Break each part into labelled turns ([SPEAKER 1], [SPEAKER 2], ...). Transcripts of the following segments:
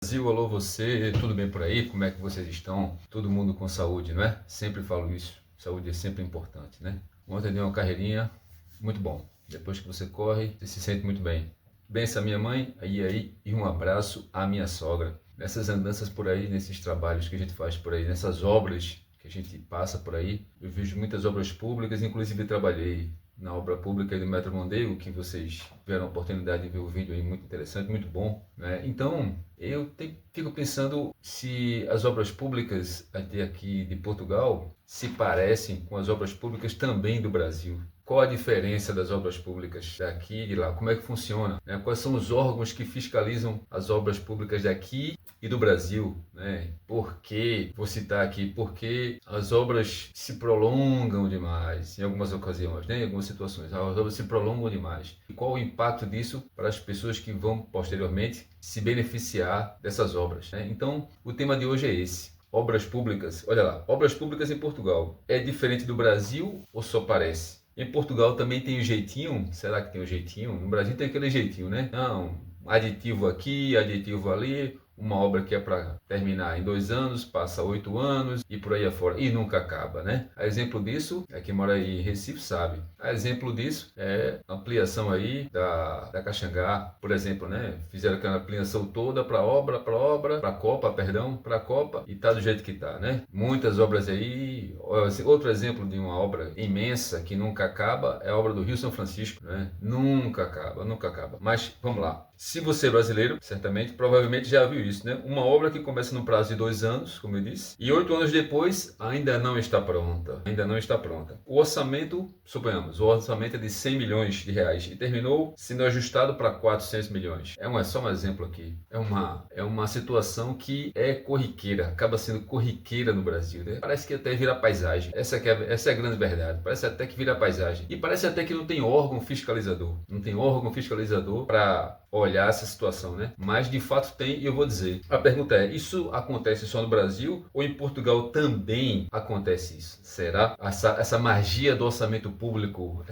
[SPEAKER 1] Brasil, alô você, tudo bem por aí? Como é que vocês estão? Todo mundo com saúde, não é? Sempre falo isso, saúde é sempre importante, né? Ontem dei uma carreirinha, muito bom. Depois que você corre, você se sente muito bem. Benção à minha mãe, e um abraço à minha sogra. Nessas andanças por aí, nesses trabalhos que a gente faz por aí, nessas obras que a gente passa por aí, eu vejo muitas obras públicas, inclusive trabalhei na obra pública do Metro Mondego, que vocês tiveram a oportunidade de ver o vídeo aí, muito interessante, muito bom, né? Então, fico pensando se as obras públicas até aqui de Portugal se parecem com as obras públicas também do Brasil. Qual a diferença das obras públicas daqui e de lá? Como é que funciona, né? Quais são os órgãos que fiscalizam as obras públicas daqui e do Brasil, né? Por que, vou citar aqui, porque as obras se prolongam demais em algumas ocasiões, né? Em algumas situações, as obras se prolongam demais. E qual o impacto disso para as pessoas que vão posteriormente se beneficiar dessas obras, né? Então, o tema de hoje é esse. Obras públicas, olha lá, obras públicas em Portugal. É diferente do Brasil ou só parece? Em Portugal também tem o jeitinho? Será que tem o jeitinho? No Brasil tem aquele jeitinho, né? Não, aditivo aqui, aditivo ali, uma obra que é para terminar em 2 anos, passa 8 anos e por aí afora, e nunca acaba, né? A exemplo disso, quem mora aí em Recife sabe. A exemplo disso é a ampliação aí da Caxangá, por exemplo, né? Fizeram aquela ampliação toda para a Copa, e tá do jeito que tá, né? Muitas obras aí, outro exemplo de uma obra imensa que nunca acaba é a obra do Rio São Francisco, né? Nunca acaba, nunca acaba. Mas vamos lá. Se você é brasileiro, certamente, provavelmente já viu isso, né? Uma obra que começa no prazo de 2 anos, como eu disse, e 8 anos depois ainda não está pronta. Ainda não está pronta. O orçamento, suponhamos, o orçamento é de 100 milhões de reais e terminou sendo ajustado para 400 milhões. Só um exemplo aqui. É uma situação que é corriqueira, acaba sendo corriqueira no Brasil, né? Parece que até vira paisagem. Essa é a grande verdade. Parece até que vira paisagem. E parece até que não tem órgão fiscalizador. Não tem órgão fiscalizador para olhar essa situação, né? Mas de fato tem, e eu vou dizer. A pergunta é: isso acontece só no Brasil ou em Portugal também acontece isso? Será? Essa magia do orçamento público,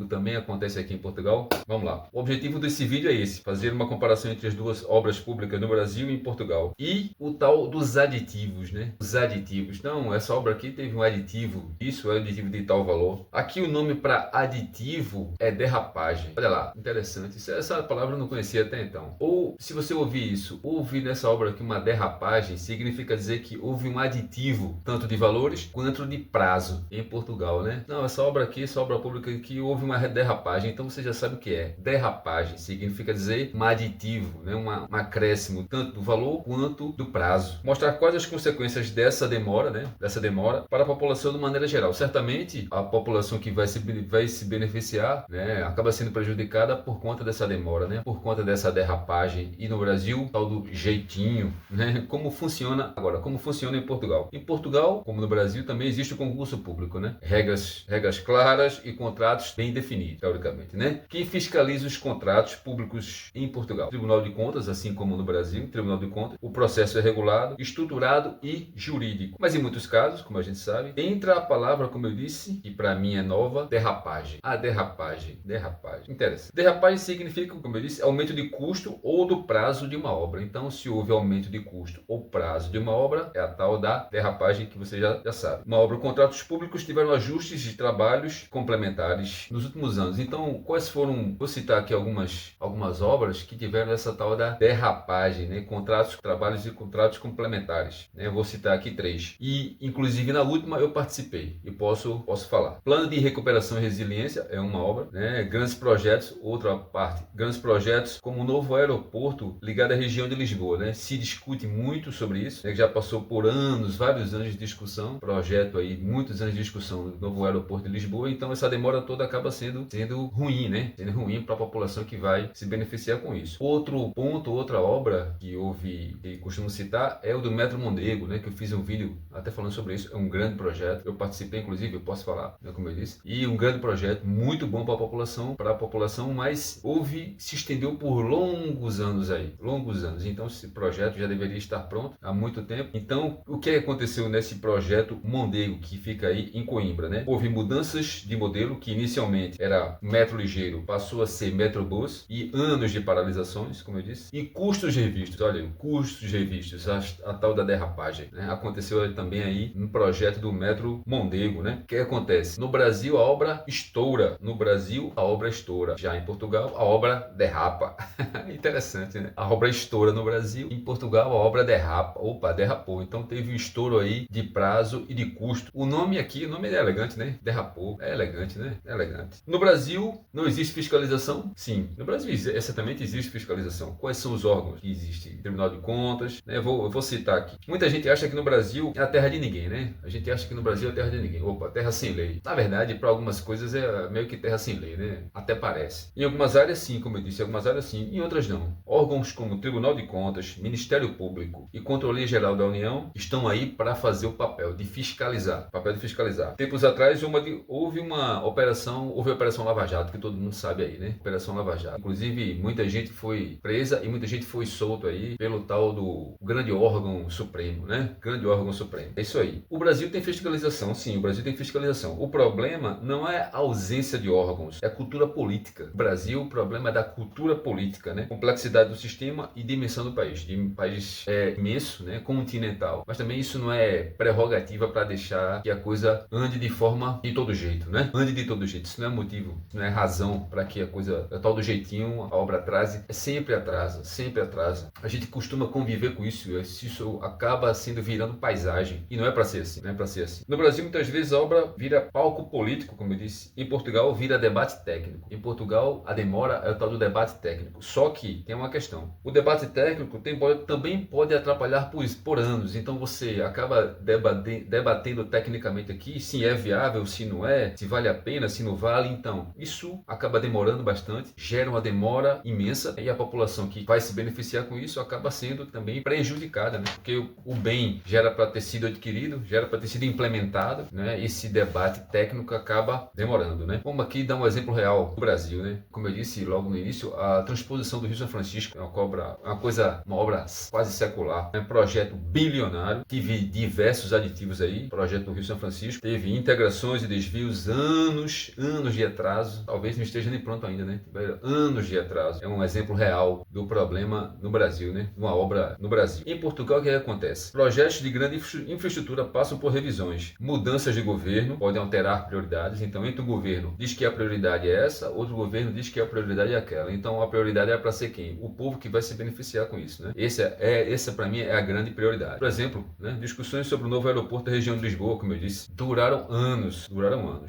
[SPEAKER 1] também acontece aqui em Portugal? Vamos lá. O objetivo desse vídeo é esse: fazer uma comparação entre as duas obras públicas no Brasil e em Portugal. E o tal dos aditivos, né? Os aditivos. Não, essa obra aqui teve um aditivo. Isso é aditivo de tal valor. Aqui o nome para aditivo é derrapagem. Olha lá, interessante. Essa palavra eu não conhecia até então. Ou, se você ouvir isso, ouvir nessa obra aqui uma derrapagem, significa dizer que houve um aditivo, tanto de valores quanto de prazo, em Portugal, né? Não, essa obra pública aqui, houve uma derrapagem, então você já sabe o que é. Derrapagem significa dizer um aditivo, né? Um acréscimo, tanto do valor quanto do prazo. Mostrar quais as consequências dessa demora, né? Dessa demora para a população de maneira geral. Certamente, a população que vai se beneficiar, né? Acaba sendo prejudicada por conta dessa demora, né? Por conta dessa derrapagem. E no Brasil, tal do jeitinho, né? Como funciona agora? Como funciona em Portugal? Em Portugal, como no Brasil, também existe o concurso público, né? Regras claras e contratos bem definidos, teoricamente, né? Quem fiscaliza os contratos públicos em Portugal? Tribunal de Contas, assim como no Brasil, Tribunal de Contas. O processo é regulado, estruturado e jurídico. Mas em muitos casos, como a gente sabe, entra a palavra, como eu disse, e para mim é nova, derrapagem. A derrapagem. Interessante. Derrapagem significa, como eu disse, aumento de custo ou do prazo de uma obra. Então, se houve aumento de custo ou prazo de uma obra, é a tal da derrapagem que você já sabe. Uma obra, contratos públicos tiveram ajustes de trabalhos complementares nos últimos anos. Então, quais foram, vou citar aqui algumas obras que tiveram essa tal da derrapagem, né? Trabalhos e contratos complementares, né? Vou citar aqui 3. E, inclusive, na última eu participei e posso falar. Plano de recuperação e resiliência é uma obra, né? Grandes projetos, outra parte. Grandes projetos como o novo aeroporto ligado à região de Lisboa, né? Se discute muito sobre isso, né? Já passou por vários anos de discussão, projeto aí, muitos anos de discussão do novo aeroporto de Lisboa, então essa demora toda acaba sendo ruim, né? Sendo ruim para a população que vai se beneficiar com isso. Outro ponto, outra obra que costumo citar é o do Metro Mondego, né? Que eu fiz um vídeo até falando sobre isso, é um grande projeto, eu participei inclusive, eu posso falar, né? Como eu disse, e um grande projeto, muito bom para a população, mas se estendeu por longos anos aí, longos anos. Então esse projeto já deveria estar pronto há muito tempo. Então o que aconteceu nesse projeto Mondego, que fica aí em Coimbra, né? Houve mudanças de modelo, que inicialmente era metro ligeiro, passou a ser metrobus, e anos de paralisações, como eu disse, e custos revistos. Olha, custos revistos, a tal da derrapagem, né? Aconteceu também aí no projeto do metro Mondego, né? O que acontece? No Brasil a obra estoura, no Brasil a obra estoura, já em Portugal a obra derrapa. Interessante, né? A obra estoura no Brasil, em Portugal a obra derrapa. Opa, derrapou. Então teve um estouro aí de prazo e de custo. O nome aqui, o nome é elegante, né? Derrapou. É elegante, né? É elegante. No Brasil não existe fiscalização? Sim. No Brasil certamente existe fiscalização. Quais são os órgãos que existem? Tribunal de Contas, né? Eu vou citar aqui. Muita gente acha que no Brasil é a terra de ninguém, né? A gente acha que no Brasil é a terra de ninguém. Opa, terra sem lei. Na verdade, para algumas coisas é meio que terra sem lei, né? Até parece. Em algumas áreas sim, como eu disse, em algumas áreas sim, em outras não. Órgãos como Tribunal de Contas, Ministério Público e Controladoria Geral da União estão aí para fazer o papel de fiscalizar. Tempos atrás houve a Operação Lava Jato, que todo mundo sabe aí, né? Operação Lava Jato. Inclusive, muita gente foi presa e muita gente foi solto aí pelo tal do grande órgão supremo, né? Grande órgão supremo. É isso aí. O Brasil tem fiscalização, sim, o Brasil tem fiscalização. O problema não é a ausência de órgãos, é a cultura política. No Brasil, o problema é da cultura política, né? Complexidade do sistema e dimensão do país. O país é imenso, né? Continental. Mas também isso não é prerrogativa para deixar que a coisa ande de todo jeito, né? Ande de todo jeito. Isso não é motivo, não é razão para que a coisa, tal do jeitinho, a obra atrase. Sempre atrasa, sempre atrasa. A gente costuma conviver com isso. Isso acaba virando paisagem. E não é para ser assim, não é para ser assim. No Brasil, muitas vezes a obra vira palco político, como eu disse. Em Portugal, vira debate técnico. Em Portugal, a demora é o tal do debate técnico. Só que tem uma questão. O debate técnico também pode atrapalhar por anos. Então você acaba debatendo tecnicamente aqui se é viável, se não é, se vale a pena, se não vale. Então, isso acaba demorando bastante, gera uma demora imensa e a população que vai se beneficiar com isso acaba sendo também prejudicada, né? Porque o bem gera para ter sido adquirido, gera para ter sido implementado, né? Esse debate técnico acaba demorando, né? Vamos aqui dar um exemplo real do Brasil, né? Como eu disse logo no início, a transposição do Rio São Francisco é uma obra quase secular, é um projeto bilionário, tive diversos aditivos aí, projeto do Rio São Francisco, teve integrações e desvios, anos de atraso, talvez não esteja nem pronto ainda, né? Anos de atraso. É um exemplo real do problema no Brasil, né? Uma obra no Brasil. Em Portugal, o que acontece? Projetos de grande infraestrutura passam por revisões. Mudanças de governo podem alterar prioridades. Então, entre o governo diz que a prioridade é essa, outro governo diz que a prioridade é aquela. Então, a prioridade é para ser quem? O povo que vai se beneficiar com isso, né? Essa para mim é a grande prioridade. Por exemplo, né? Discussões sobre o novo aeroporto da região de Lisboa, como eu disse, duraram anos.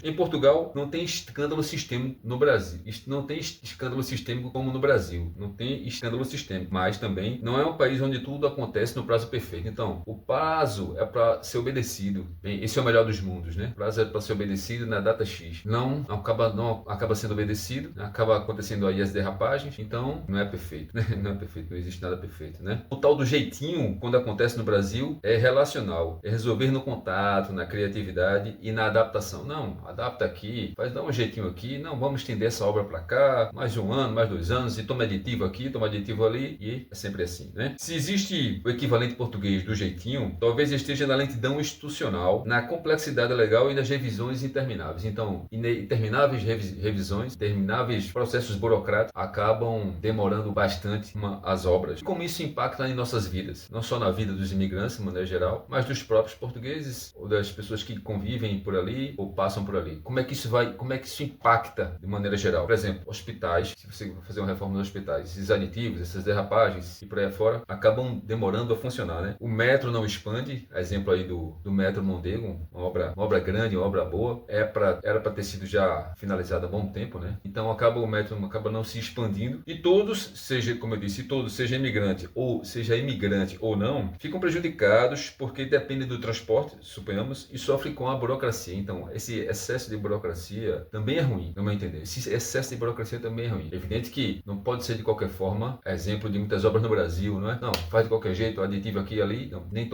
[SPEAKER 1] Em Portugal, não tem escândalo sistêmico no Brasil. Não tem escândalo sistêmico como no Brasil. Não tem escândalo sistêmico. Mas também não é um país onde tudo acontece no prazo perfeito. Então, o prazo é para ser obedecido. Bem, esse é o melhor dos mundos, né? O prazo é para ser obedecido na data X. Não acaba sendo obedecido, né? Acaba acontecendo aí as derrapagens. Então, não é perfeito, né? Não é perfeito, não existe nada perfeito, né? O tal do jeitinho, quando acontece no Brasil, é relacional. É resolver no contato, na criatividade e na adaptação. Não, adapta aqui, dá um jeitinho aqui. Não, vamos estender essa obra para cá, mais um ano, mais 2 anos, e toma aditivo aqui, toma aditivo ali, e é sempre assim, né? Se existe o equivalente português do jeitinho, talvez esteja na lentidão institucional, na complexidade legal e nas revisões intermináveis. Então, intermináveis revisões, intermináveis processos burocráticos acabam demorando bastante as obras. Como isso impacta em nossas vidas, não só na vida dos imigrantes, de maneira geral, mas dos próprios portugueses ou das pessoas que convivem por ali ou passam por ali. Como é que isso impacta de maneira geral? Por exemplo, hospitais, se você fazer uma reforma nos hospitais, esses aditivos, essas derrapagens e por aí fora, acabam demorando a funcionar, né? O metro não expande, exemplo aí do metro Mondego, uma obra grande, uma obra boa, era para ter sido já finalizada há bom tempo, né? Então o metro acaba não se expandindo e todos, como eu disse, seja imigrante ou não, ficam prejudicados porque dependem do transporte, suponhamos, e sofrem com a burocracia. Então, esse excesso de burocracia também é ruim, no meu entender. Esse excesso de burocracia também é ruim. É evidente que não pode ser de qualquer forma, exemplo de muitas obras no Brasil, não é? Não, faz de qualquer jeito, aditivo aqui e ali, não, nem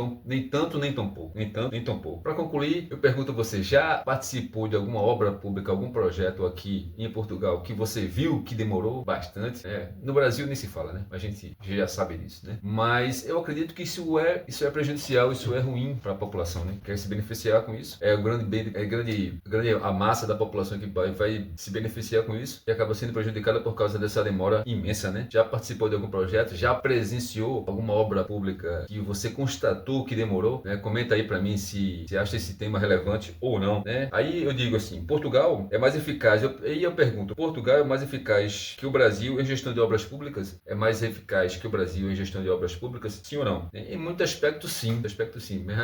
[SPEAKER 1] tanto, nem tão pouco. Para concluir, eu pergunto a você, já participou de alguma obra pública, algum projeto aqui em Portugal que você viu que demorou bastante? No Brasil nem se fala. fala, né? A gente já sabe disso, né? Mas eu acredito que isso é prejudicial, isso é ruim para a população, né? Quer se beneficiar com isso. É o grande a massa da população que vai se beneficiar com isso e acaba sendo prejudicada por causa dessa demora imensa, né? Já participou de algum projeto? Já presenciou alguma obra pública que você constatou que demorou, né? Comenta aí para mim se acha esse tema relevante ou não, né? Aí eu digo assim, Portugal é mais eficaz. Eu pergunto, Portugal é mais eficaz que o Brasil em gestão de obras públicas? É mais eficaz que o Brasil em gestão de obras públicas? Sim ou não? Em muito aspecto, sim.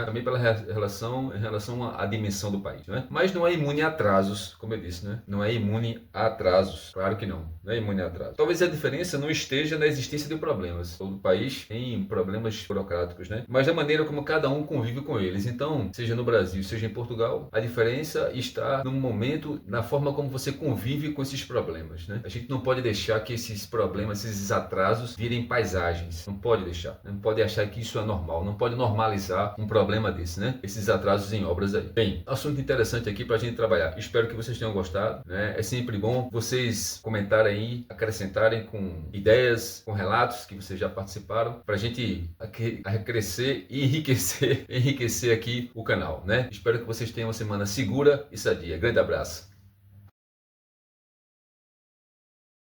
[SPEAKER 1] Também pela relação, em relação à dimensão do país, né? Mas não é imune a atrasos, como eu disse, né? Não é imune a atrasos. Claro que não. Não é imune a atrasos. Talvez a diferença não esteja na existência de problemas. Todo país tem problemas burocráticos, né? Mas da maneira como cada um convive com eles. Então, seja no Brasil, seja em Portugal, a diferença está no momento, na forma como você convive com esses problemas, né? A gente não pode deixar que esses problemas, esses atrasos virem paisagens. Não pode deixar. Não pode achar que isso é normal. Não pode normalizar um problema desse, né? Esses atrasos em obras aí. Bem, assunto interessante aqui pra gente trabalhar. Espero que vocês tenham gostado, né? É sempre bom vocês comentarem aí, acrescentarem com ideias, com relatos que vocês já participaram, pra gente crescer e enriquecer aqui o canal, né? Espero que vocês tenham uma semana segura e sadia. Grande abraço.